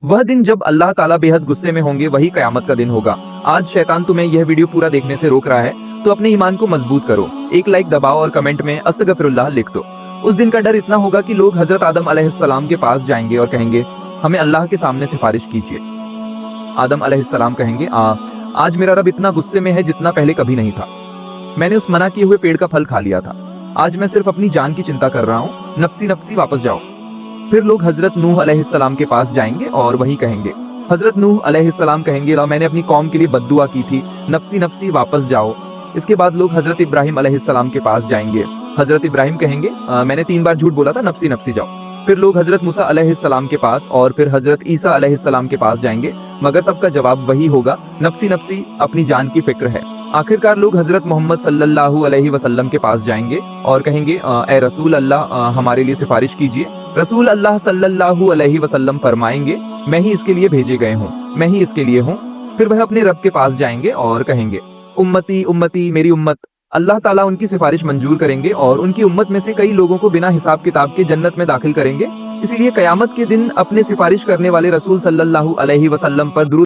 वह दिन जब अल्लाह ताला बेहद गुस्से में होंगे वही कयामत का दिन होगा। आज शैतान तुम्हें यह वीडियो पूरा देखने से रोक रहा है, तो अपने ईमान को मजबूत करो, एक लाइक दबाओ और कमेंट में अस्तगफिरुल्लाह लिख दो। उस दिन का डर इतना होगा कि लोग हजरत आदम अलैहिस्सलाम के पास जाएंगे और कहेंगे, हमें अल्लाह के सामने सिफारिश कीजिए। आदम अलैहिस्सलाम कहेंगे, आज मेरा रब इतना गुस्से में है जितना पहले कभी नहीं था। मैंने उस मना किए हुए पेड़ का फल खा लिया था। आज मैं सिर्फ अपनी जान की चिंता कर रहा हूँ, नफ्सी नफ्सी वापस जाओ। फिर लोग हजरत नूह अलैहिस्सलाम के पास जाएंगे और वही कहेंगे। हजरत नूह अलैहिस्सलाम कहेंगे, मैंने अपनी कौम के लिए बद्दुआ की थी, नफ्सी नफ्सी वापस जाओ। इसके बाद लोग हजरत इब्राहिम अलैहिस्सलाम के पास जाएंगे। हजरत इब्राहिम कहेंगे, मैंने 3 बार झूठ बोला था, नफ्सी नफ्सी जाओ। फिर लोग हजरत मूसा अलैहिस्सलाम के पास और फिर हजरत ईसा अलैहिस्सलाम के पास जाएंगे, मगर सबका जवाब वही होगा, नफ्सी नफ्सी, अपनी जान की फिक्र है। आखिरकार लोग हजरत मोहम्मद सल्लल्लाहु अलैहि वसल्लम के पास जाएंगे और कहेंगे, ए रसूल अल्लाह, हमारे लिए सिफारिश कीजिए। रसूल अल्लाह सल्लल्लाहु अलैहि वसल्लम फरमाएंगे, मैं ही इसके लिए भेजे गए हूँ, मैं ही इसके लिए हूँ। फिर वह अपने रब के पास जाएंगे और कहेंगे, उम्मती उम्मती, मेरी उम्मत। अल्लाह ताला उनकी सिफारिश मंजूर करेंगे और उनकी उम्मत में से कई लोगों को बिना हिसाब किताब के जन्नत में दाखिल करेंगे। इसीलिए कयामत के दिन अपने सिफारिश करने वाले रसूल सल्लल्लाहु अलैहि वसल्लम पर दुरूद